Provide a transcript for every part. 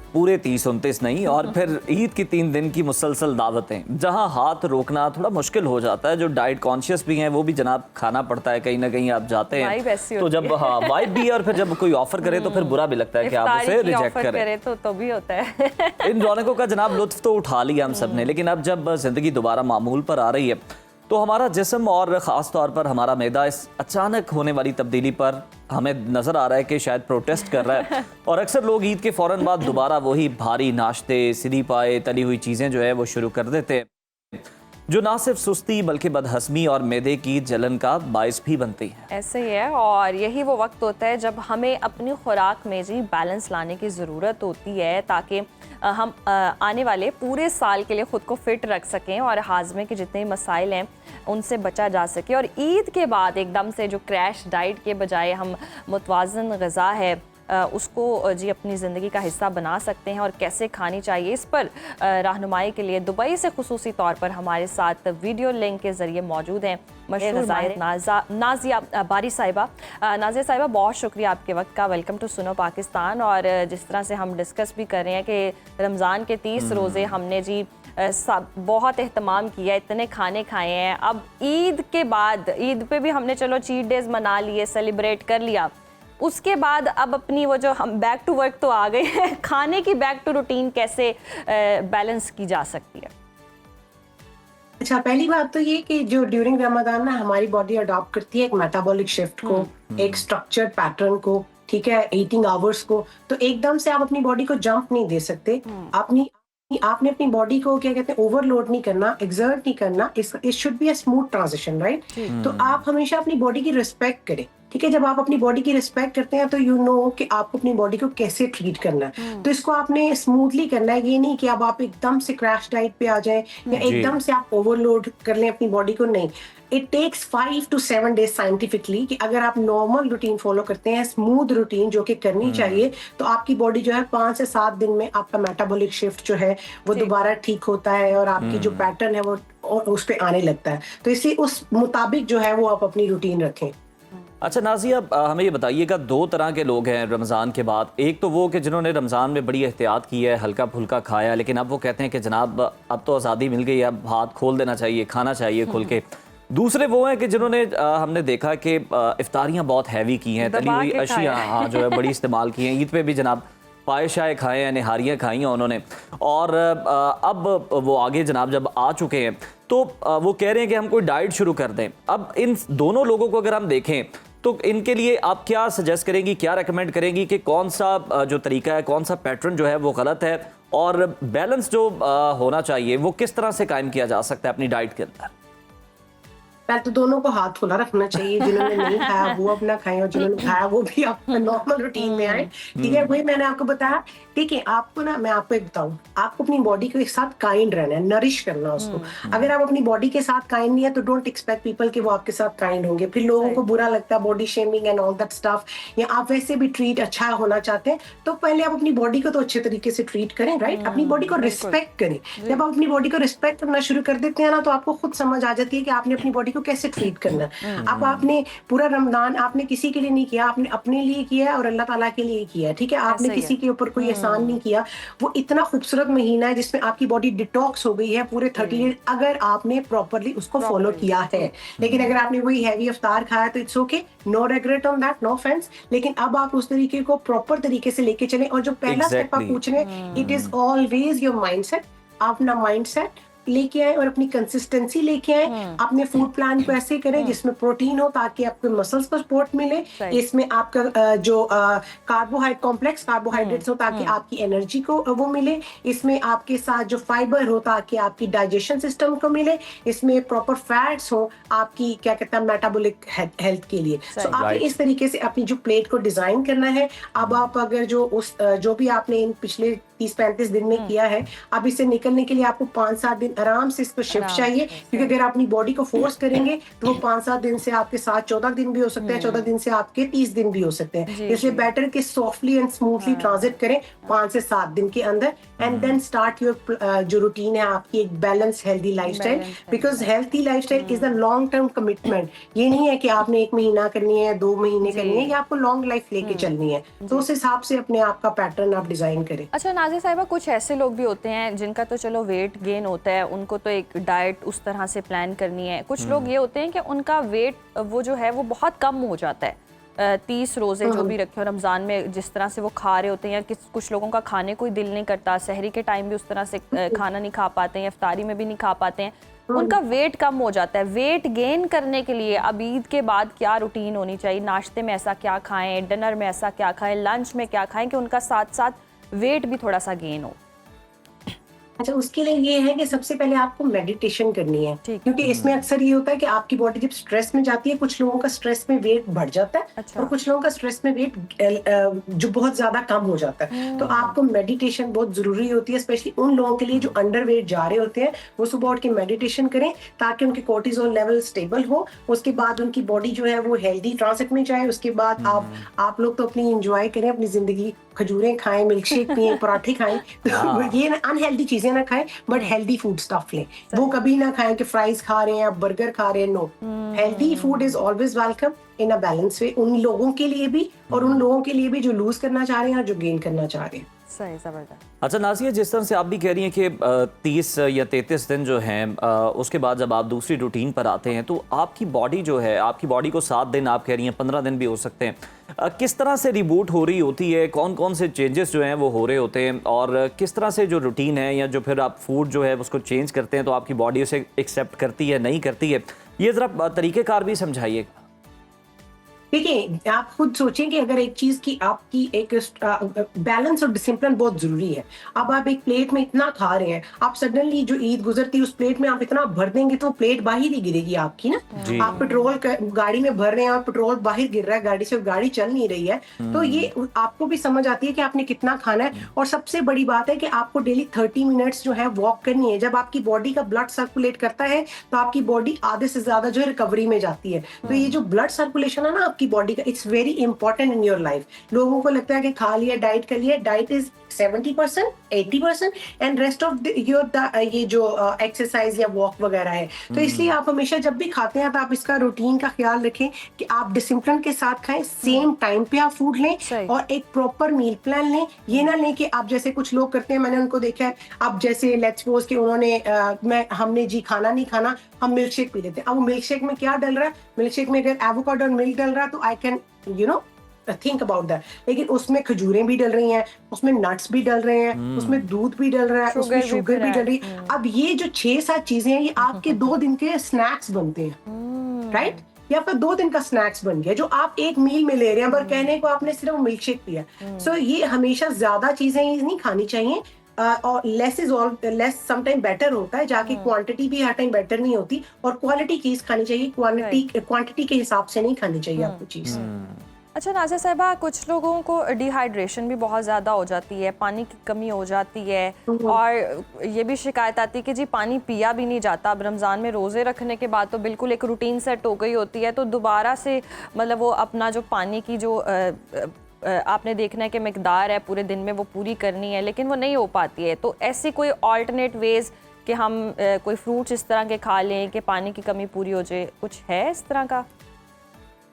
पूरे 30-29 नहीं, और फिर ईद की 3 दिन की मुसलसल दावतें, जहां हाथ रोकना थोड़ा मुश्किल हो जाता है। जो डाइट कॉन्शियस भी हैं वो भी जनाब खाना पड़ता है, कहीं ना कहीं आप जाते हैं तो जब हाँ वाइब भी है, और फिर जब कोई ऑफर करे तो फिर बुरा भी लगता है कि आप उसे रिजेक्ट करें तो भी होता है। इन रौनकों का जनाब लुत्फ तो उठा लिया हम सब ने, लेकिन अब जब जिंदगी दोबारा मामूल पर आ रही है तो हमारा जिस्म और ख़ास तौर पर हमारा मैदा इस अचानक होने वाली तब्दीली पर हमें नज़र आ रहा है कि शायद प्रोटेस्ट कर रहा है। और अक्सर लोग ईद के फ़ौरन बाद दोबारा वही भारी नाश्ते, सीधी पाए, तली हुई चीज़ें जो है वो शुरू कर देते हैं, जो ना सिर्फ सुस्ती बल्कि बदहज़मी और मैदे की जलन का बायस भी बनती है। ऐसे ही है, और यही वो वक्त होता है जब हमें अपनी खुराक में जी बैलेंस लाने की ज़रूरत होती है, ताकि हम आने वाले पूरे साल के लिए ख़ुद को फिट रख सकें और हाजमे के जितने मसाइल हैं उनसे बचा जा सके। और ईद के बाद एकदम से जो क्रैश डाइट के बजाय हम मुतवाज़न ग़िज़ा है उसको जी अपनी ज़िंदगी का हिस्सा बना सकते हैं और कैसे खानी चाहिए, इस पर रहनुमाई के लिए दुबई से खुसूसी तौर पर हमारे साथ वीडियो लिंक के ज़रिए मौजूद हैं मशहूर ज़ाहिर नाज़िया बारी साहिबा। नाज़िया साहिबा, बहुत शुक्रिया आपके वक्त का। वेलकम टू सुनो पाकिस्तान। और जिस तरह से हम डिस्कस भी कर रहे हैं कि रमज़ान के 30 रोज़े हमने जी बहुत एहतमाम किया, इतने खाने खाए हैं। अब ईद के बाद, ईद पे भी हमने चलो चीट डेज़ मना लिए, सेलिब्रेट कर लिया, उसके बाद अब अपनी वो जो हम बैक टू वर्क तो आ गए हैं, खाने की बैक टू रूटीन कैसे बैलेंस की जा सकती है? अच्छा, पहली बात तो ये कि जो ड्यूरिंग रमजान ना हमारी बॉडी अडॉप्ट करती है एक मेटाबॉलिक शिफ्ट को, एक स्ट्रक्चर्ड पैटर्न को, ठीक है, ईटिंग आवर्स को। तो एकदम से आप अपनी बॉडी को जंप नहीं दे सकते। आपने अपनी बॉडी को क्या कहते हैं ओवरलोड नहीं करना, एक्सर्ट नहीं करना। It should be a smooth transition, right? तो आप हमेशा अपनी बॉडी की रिस्पेक्ट करें, ठीक है। जब आप अपनी बॉडी की रिस्पेक्ट करते हैं तो यू नो कि आपको अपनी बॉडी को कैसे ट्रीट करना है। तो इसको आपने स्मूथली करना है, ये नहीं कि अब आप एकदम से क्रैश डाइट पे आ जाएं या एकदम से आप ओवरलोड कर लें अपनी बॉडी को। नहीं, it takes 5 to 7 days scientifically कि अगर आप नॉर्मल रूटीन फॉलो करते हैं, स्मूथ रूटीन जो कि करनी चाहिए, तो आपकी बॉडी जो है 5 से 7 दिन में आपका मेटाबॉलिक शिफ्ट जो है वो दोबारा ठीक होता है और आपकी जो पैटर्न है वो उस पे आने लगता है। तो इसलिए उस मुताबिक जो है वो आप अपनी रूटीन रखें। अच्छा नाज़िया, हमें ये बताइएगा, 2 तरह के लोग हैं रमज़ान के बाद। एक तो वो कि जिन्होंने रमज़ान में बड़ी एहतियात की है, हल्का फुल्का खाया, लेकिन अब वो कहते हैं कि जनाब अब तो आज़ादी मिल गई, अब हाथ खोल देना चाहिए, खाना चाहिए खुल के। दूसरे वो हैं कि जिन्होंने हमने देखा कि इफ्तारियाँ बहुत हैवी की हैं, तली हुई अशियाँ हाँ जो है बड़ी इस्तेमाल की हैं। ईद पे भी जनाब पाए शाए खाए हैं, निहारियाँ खाई हैं उन्होंने, और अब वो आगे जनाब जब आ चुके हैं तो वो कह रहे हैं कि हम कोई डाइट शुरू कर दें। अब इन दोनों लोगों को अगर हम देखें तो इनके लिए आप क्या सजेस्ट करेंगी, क्या रेकमेंड करेंगी कि कौन सा जो तरीका है, कौन सा पैटर्न जो है वो गलत है, और बैलेंस जो होना चाहिए वो किस तरह से कायम किया जा सकता है अपनी डाइट के अंदर? पहले तो दोनों को हाथ खुला रखना चाहिए, जिन्होंने नहीं खाया वो अपना खाएं और जिन्होंने खाया वो भी अपने नॉर्मल रूटीन में आए, ठीक है। वही मैंने आपको बताया, ठीक है। आपको ना, मैं आपको एक बताऊं, आपको अपनी बॉडी के साथ काइंड रहना है, नरिश करना उसको। अगर आप अपनी बॉडी के साथ काइंड नहीं है तो डोंट एक्सपेक्ट पीपल कि वो आपके साथ काइंड होंगे। फिर लोगों को बुरा लगता है, body shaming and all that stuff. या आप वैसे भी ट्रीट अच्छा होना चाहते हैं तो पहले आप अपनी बॉडी को तो अच्छे तरीके से ट्रीट करें, राइट? अपनी बॉडी को रिस्पेक्ट करें। जब आप अपनी बॉडी को रिस्पेक्ट करना शुरू कर देते हैं ना, तो आपको खुद समझ आ जाती है कि आपने अपनी बॉडी को कैसे ट्रीट करना। अब आपने पूरा रमजान आपने किसी के लिए नहीं किया, आपने अपने लिए किया और अल्लाह ताला के लिए किया, ठीक है। आपने किसी के ऊपर कोई एहसान नहीं किया। वो इतना खूबसूरत महीना है जिसमें आपकी बॉडी डिटॉक्स हो गई है पूरे 30 डेज, अगर आपने प्रॉपरली उसको फॉलो किया है। लेकिन अगर आपने वही हैवी इफ्तार खाया तो it's okay, no regret on that, no offence. लेकिन अब आप उस तरीके को प्रॉपर तरीके से लेके चलें। और जो पहला स्टेप आप पूछ रहे हैं, it is always your mindset. आप अपना माइंडसेट लेके आए और अपनी कंसिस्टेंसी लेके आए। अपने फूड प्लान को ऐसे करें जिसमें प्रोटीन हो ताकि आपके मसल्स को सपोर्ट मिले, इसमें आपका जो कार्बोहाइड्रेट कॉम्प्लेक्स कार्बोहाइड्रेट्स हो ताकि आपकी एनर्जी को वो मिले, इसमें आपके साथ जो फाइबर हो ताकि आपकी डाइजेशन सिस्टम को मिले, इसमें प्रॉपर फैट्स हो आपकी क्या कहते हैं मेटाबॉलिक हेल्थ के लिए। सो आपने इस तरीके से अपनी जो प्लेट को डिजाइन करना है। अब आप अगर जो भी आपने इन पिछले 30-35 दिन में किया है, अब इससे निकलने के लिए आपको 5-7 दिन आराम से इसको शिफ्ट चाहिए, क्योंकि अगर आप अपनी बॉडी को फोर्स करेंगे तो वो 5-7 दिन से आपके साथ 14 दिन भी हो सकते हैं, 14 दिन से आपके 30 दिन भी हो सकते हैं। इसलिए बेटर कि सॉफ्टली एंड स्मूथली ट्रांजिट करें 5 से 7 दिन के अंदर, एंड देन स्टार्ट योर जो रूटीन है आपकी एक balance healthy lifestyle, because healthy lifestyle is a long term commitment. ये नहीं है कि आपने 1 महीना करनी है, 2 महीने करनी है, ये आपको लॉन्ग लाइफ लेके चलनी है। तो उस हिसाब से अपने आप का पैटर्न आप डिजाइन करें। अच्छा नाज़िया साहिबा, कुछ ऐसे लोग भी होते हैं जिनका तो चलो वेट गेन होता है, उनको तो एक डाइट उस तरह से प्लान करनी है। कुछ लोग ये होते हैं कि उनका वेट वो जो है वो बहुत कम हो जाता है। 30 रोज़े जो भी रखे हो रमज़ान में, जिस तरह से वो खा रहे होते हैं, या कुछ लोगों का खाने कोई दिल नहीं करता, सहरी के टाइम भी उस तरह से खाना नहीं खा पाते हैं, इफ्तारी में भी नहीं खा पाते हैं, उनका वेट कम हो जाता है। वेट गेन करने के लिए अब ईद के बाद क्या रूटीन होनी चाहिए? नाश्ते में ऐसा क्या खाएं, डिनर में ऐसा क्या खाएं, लंच में क्या खाएं कि उनका साथ साथ वेट भी थोड़ा सा गेन हो? अच्छा, उसके लिए ये है कि सबसे पहले आपको मेडिटेशन करनी है, क्योंकि इसमें अक्सर ये होता है कि आपकी बॉडी जब स्ट्रेस में जाती है, कुछ लोगों का स्ट्रेस में वेट बढ़ जाता है। अच्छा। और कुछ लोगों का स्ट्रेस में वेट जो बहुत ज्यादा कम हो जाता है। तो आपको मेडिटेशन बहुत जरूरी होती है, स्पेशली उन लोगों के लिए जो अंडर वेट जा रहे होते हैं। वो सुबह उठ के मेडिटेशन करें ताकि उनके कोर्टिसोल लेवल स्टेबल हो। उसके बाद उनकी बॉडी जो है वो हेल्दी ट्रांजिट में जाए। उसके बाद आप लोग तो अपनी एंजॉय करें अपनी जिंदगी, खजूरें खाएं, मिल्क शेक पिए, पराठे खाएं, तो ये अनहेल्दी चीजें ना खाएं, बट हेल्दी फूड स्टफ लें। वो कभी ना खाएं कि फ्राइज खा रहे हैं या बर्गर खा रहे हैं। No, healthy food is always welcome in a balance way, उन लोगों के लिए भी और उन लोगों के लिए भी जो लूज करना चाह रहे हैं और जो गेन करना चाह रहे हैं। सही, जबरदस्त। अच्छा नाज़िया, जिस तरह से आप भी कह रही हैं कि 30 या 33 दिन जो हैं, उसके बाद जब आप दूसरी रूटीन पर आते हैं तो आपकी बॉडी जो है, आपकी बॉडी को 7 दिन आप कह रही हैं, 15 दिन भी हो सकते हैं, किस तरह से रिबूट हो रही होती है? कौन कौन से चेंजेस जो हैं वो हो रहे होते हैं, और किस तरह से जो रूटीन है या जो फिर आप फूड जो है उसको चेंज करते हैं तो आपकी बॉडी उसे एक्सेप्ट करती है, नहीं करती है? ये ज़रा तरीक़ेकार भी समझाइए। देखिए, आप खुद सोचें कि अगर एक चीज की आपकी एक बैलेंस और डिसिप्लिन बहुत जरूरी है। अब आप एक प्लेट में इतना खा रहे हैं, आप सडनली जो ईद गुजरती है उस प्लेट में आप इतना भर देंगे तो प्लेट बाहर ही गिरेगी आपकी ना। आप पेट्रोल गाड़ी में भर रहे हैं और पेट्रोल बाहर गिर रहा है गाड़ी से, गाड़ी चल नहीं रही है। तो ये आपको भी समझ आती है कि आपने कितना खाना है। और सबसे बड़ी बात है कि आपको डेली 30 मिनट्स जो है वॉक करनी है। जब आपकी बॉडी का ब्लड सर्कुलेट करता है तो आपकी बॉडी आधे से ज्यादा जो है रिकवरी में जाती है। तो ये जो ब्लड सर्कुलेशन है ना की बॉडी का, it's very important in your life. लोगों को लगता है कि खा लिया, डाइट कर लिया, diet is 70%, 80% and rest of your ये जो एक्सरसाइज या वॉक वगैरह है। तो इसलिए आप हमेशा जब भी खाते हैं तो आप इसका रूटीन का ख्याल रखें कि आप डिसिप्लिन के साथ खाएं, सेम टाइम पे आप फूड लें और एक प्रॉपर मील प्लान लें। ये ना लें कि आप जैसे कुछ लोग करते हैं, मैंने उनको देखा है, अब जैसे लेट्स सपोज कि उन्होंने हमने जी खाना नहीं खाना, हम मिल्क शेक पी लेते हैं। अब वो मिल्क शेक में क्या डल रहा है? मिल्क शेक में अगर एवोकाडो और मिल्क डल रहा है तो I can think about that, लेकिन उसमें खजूरें भी डल रही हैं, उसमें नट्स भी डल रहे हैं, उसमें दूध भी डल रहा है, उसमें शुगर भी डल रही है। अब ये जो 6-7 चीजें हैं ये आपके 2 दिन के स्नैक्स बनते हैं, राइट? ये आपका 2 दिन का स्नैक्स बन गया जो आप एक मील में ले रहे हैं, पर कहने को आपने सिर्फ मिल्क शेक पिया। सो ये हमेशा ज्यादा चीजें नहीं खानी चाहिए। और less is all less sometime better होता है, जाके क्वांटिटी भी हर टाइम बेटर नहीं होती। और क्वालिटी चीज खानी चाहिए, क्वांटिटी के हिसाब से नहीं खानी चाहिए आपको चीज। अच्छा नाज़िया साहिबा, कुछ लोगों को डिहाइड्रेशन भी बहुत ज़्यादा हो जाती है, पानी की कमी हो जाती है, और ये भी शिकायत आती है कि जी पानी पिया भी नहीं जाता। अब रमज़ान में रोज़े रखने के बाद तो बिल्कुल एक रूटीन सेट हो गई होती है, तो दोबारा से मतलब वो अपना जो पानी की जो आपने देखना है कि मिकदार है पूरे दिन में वो पूरी करनी है, लेकिन वो नहीं हो पाती है। तो ऐसी कोई ऑल्टरनेट वेज कि हम कोई फ्रूट्स इस तरह के खा लें कि पानी की कमी पूरी हो जाए, कुछ है इस तरह का?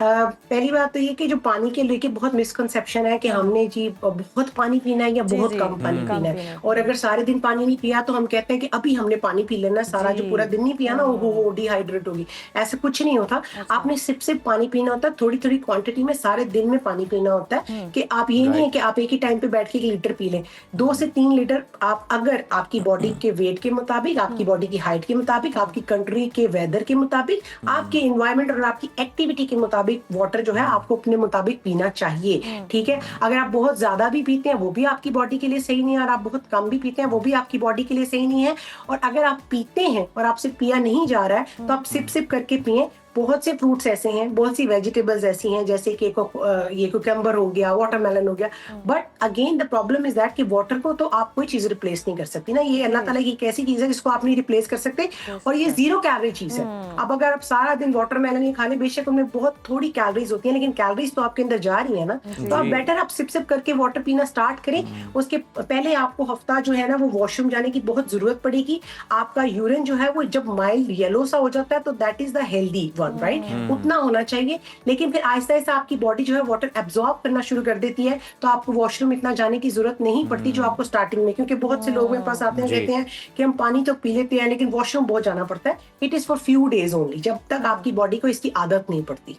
पहली बात तो ये कि जो पानी के लेके बहुत मिसकंसेप्शन है कि हमने जी बहुत पानी पीना है या बहुत कम पानी पीना है। और अगर सारे दिन पानी नहीं पिया तो हम कहते हैं कि अभी हमने पानी पी लेना, सारा जो पूरा दिन नहीं पिया ना वो डिहाइड्रेट होगी। ऐसा कुछ नहीं होता। आपने सिर्फ पानी पीना होता है, थोड़ी थोड़ी क्वांटिटी में सारे दिन में पानी पीना होता है। कि आप ये नहीं है कि आप एक ही टाइम पे बैठ के 1 लीटर पी लें। 2 से 3 लीटर आप अगर आपकी बॉडी के वेट के मुताबिक, आपकी बॉडी की हाइट के मुताबिक, आपकी कंट्री के वेदर के मुताबिक, आपके इन्वायरमेंट और आपकी एक्टिविटी के मुताबिक वाटर जो है आपको अपने मुताबिक पीना चाहिए। ठीक है, अगर आप बहुत ज्यादा भी पीते हैं वो भी आपकी बॉडी के लिए सही नहीं है, और आप बहुत कम भी पीते हैं वो भी आपकी बॉडी के लिए सही नहीं है। और अगर आप पीते हैं और आपसे पिया नहीं जा रहा है तो आप सिप सिप करके पिएं, बहुत से फ्रूट्स ऐसे हैं, बहुत सी वेजिटेबल्स ऐसी हैं, जैसे कि ये कुकम्बर हो गया, वाटरमेलन हो गया, but again the problem is that कि वाटर को तो आप कोई चीज रिप्लेस नहीं कर सकती ना। ये अल्लाह ताला की एक ऐसी चीज है जिसको आप नहीं रिप्लेस कर सकते, और ये 0 कैलोरी चीज है। अब अगर आप सारा दिन वाटरमेलन ही खा लें, बेशक उनमें बहुत थोड़ी कैलोरीज होती है, लेकिन कैलोरीज तो आपके अंदर जा रही है ना, तो आप बेटर आप सिप सिप करके वाटर पीना स्टार्ट करें। उसके पहले आपको हफ्ता जो है ना वो वॉशरूम जाने की बहुत जरूरत पड़ेगी। आपका यूरिन जो है वो जब माइल्ड येलो सा हो जाता है तो that is the healthy one, right, उतना होना चाहिए। लेकिन फिर आहिस्ता आहिस्ता आपकी बॉडी जो है वाटर एब्जॉर्ब करना शुरू कर देती है, तो आपको वॉशरूम इतना जाने की जरूरत नहीं पड़ती जो आपको स्टार्टिंग में, क्योंकि बहुत से लोग मेरे पास आते हैं कहते हैं कि हम पानी तो पी लेते हैं लेकिन वॉशरूम बहुत जाना पड़ता है। It is for few days only, जब तक आपकी बॉडी को इसकी आदत नहीं पड़ती।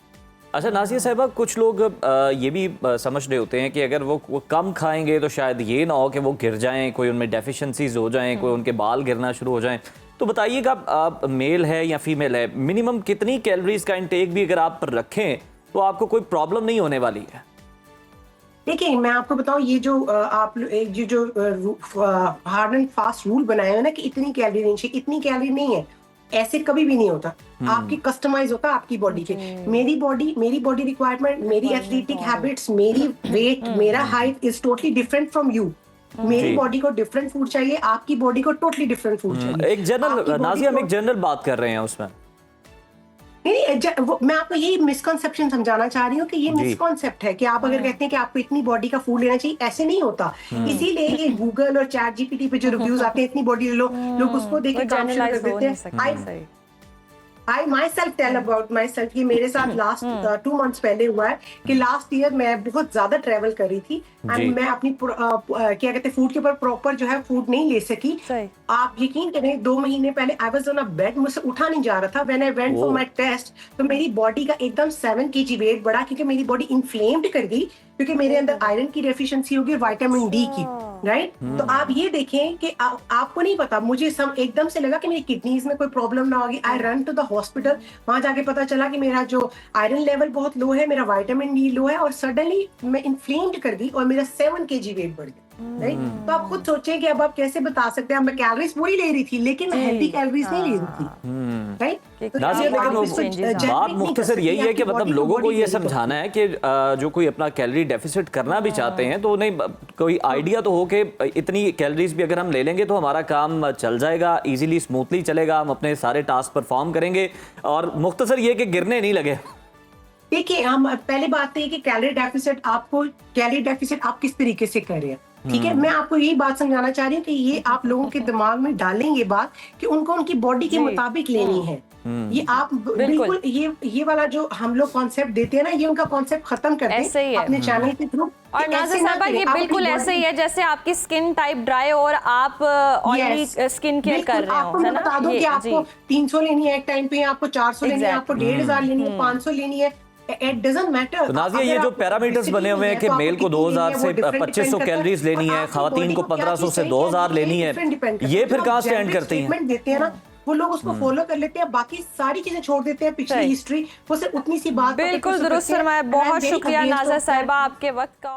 अच्छा नाज़िया साहिबा, कुछ लोग ये भी समझ रहे होते हैं कि अगर वो कम खाएंगे तो शायद ये ना हो कि वो गिर जाएं, कोई उनमें डेफिशिएंसीज हो जाएं, कोई उनके बाल गिरना शुरू हो जाएं। तो बताइएगा, आप मेल है या फीमेल है, मिनिमम कितनी कैलोरीज का इंटेक भी अगर आप रखें तो आपको कोई प्रॉब्लम नहीं होने वाली है? देखिए मैं आपको बताऊं, ये जो हार्ड एंड फास्ट रूल बनाए हैं ना कि इतनी कैलोरी नहीं चाहिए, इतनी कैलोरी नहीं है, ऐसे कभी भी नहीं होता। आपकी कस्टमाइज होता है आपकी बॉडी के। मेरी बॉडी रिक्वायरमेंट, मेरी एथलेटिक हैबिट्स, मेरी वेट, मेरा height is totally different from you. मेरी बॉडी को डिफरेंट फूड चाहिए, आपकी बॉडी को टोटली डिफरेंट फूड चाहिए। एक जनरल नाज़िया, हम एक जनरल बात कर रहे हैं उसमें। नहीं, मैं आपको यही मिसकॉन्सेप्शन समझाना चाह रही हूँ कि ये मिसकॉन्सेप्ट है कि आप अगर कहते हैं कि आपको इतनी बॉडी का फूड लेना चाहिए, ऐसे नहीं होता। इसीलिए ये गूगल और चैट जीपीटी पे जो रिव्यूज आते हैं, इतनी बॉडी ले लो, लोग उसको देख के काम शुरू कर देते हैं। I myself tell about myself कि मेरे साथ लास्ट 2 months पहले हुआ है कि लास्ट ईयर मैं बहुत ज्यादा ट्रेवल कर रही थी एंड मैं अपनी क्या कहते हैं फूड के ऊपर प्रॉपर जो है फूड नहीं ले सकी। आप यकीन करें 2 महीने पहले I was on a bed, मुझसे उठा नहीं जा रहा था। When I went for my test तो मेरी बॉडी का एकदम 7 kg वेट बढ़ा, क्योंकि मेरी बॉडी इन्फ्लेम्ड कर गई, क्योंकि मेरे अंदर आयरन की डेफिशिएंसी होगी, विटामिन डी की, राइट। तो आप ये देखें कि आपको नहीं पता, मुझे एकदम से लगा कि मेरी किडनीज में कोई प्रॉब्लम ना होगी। I run to the hospital, वहां जाके पता चला कि मेरा जो आयरन लेवल बहुत लो है, मेरा विटामिन डी लो है, और सडनली मैं इन्फ्लेम्ड कर गई और मेरा 7 kg वेट बढ़ गया, राइट। तो आप खुद सोचें कि अब आप कैसे बता सकते हैं, मैं कैलोरीज पूरी ले रही थी लेकिन मैं हेल्दी कैलोरीज नहीं ले रही थी, राइट। नाज़िया, लेकिन बात मुख्तसर यही है कि मतलब लोगों को ये समझाना है कि जो कोई अपना कैलोरी डेफिसिट करना भी चाहते हैं तो उन्हें कोई आइडिया तो हो कि इतनी कैलोरीज भी अगर हम ले लेंगे तो हमारा काम चल जाएगा, इजीली स्मूथली चलेगा, हम अपने सारे टास्क परफॉर्म करेंगे, और मुख्तसर ये कि गिरने नहीं लगे। देखिए, हम पहले बात है कि कैलोरी डेफिसिट आप किस तरीके से कर रहे हैं, ठीक है। मैं आपको यही बात समझाना चाह रही हूँ कि ये आप लोगों के दिमाग में डालेंगे बात कि उनको उनकी बॉडी के मुताबिक लेनी है। ये आप बिल्कुल ये वाला जो हम लोग कॉन्सेप्ट देते हैं ना, ये उनका कॉन्सेप्ट खत्म कर दें अपने चैनल के थ्रू। और नाज़िया साहिबा, ये बिल्कुल ऐसे ही है जैसे आपकी स्किन टाइप ड्राई और आप ऑयली स्किन केयर कर रहे हो, है ना। बता दो कि आपको 300 लेनी है एक टाइम पे, आपको 400 लेनी है, आपको 1500 लेनी है, 500 लेनी है, इट डजंट मैटर। तो नाज़िया, ये जो पैरामीटर्स बने हुए हैं कि मेल को 2000 से 2500 कैलोरीज लेनी है, खवातीन को 1500 से 2000 लेनी है, ये फिर कहाँ स्टैंड करती हैं? देते हैं ना वो लोग, उसको फॉलो कर लेते हैं, बाकी सारी चीजें छोड़ देते हैं, पिछली हिस्ट्री, वो सिर्फ उतनी सी बात। बिल्कुल दुरुस्त फरमाया, बहुत शुक्रिया नाज़िया साहिबा आपके वक्त का।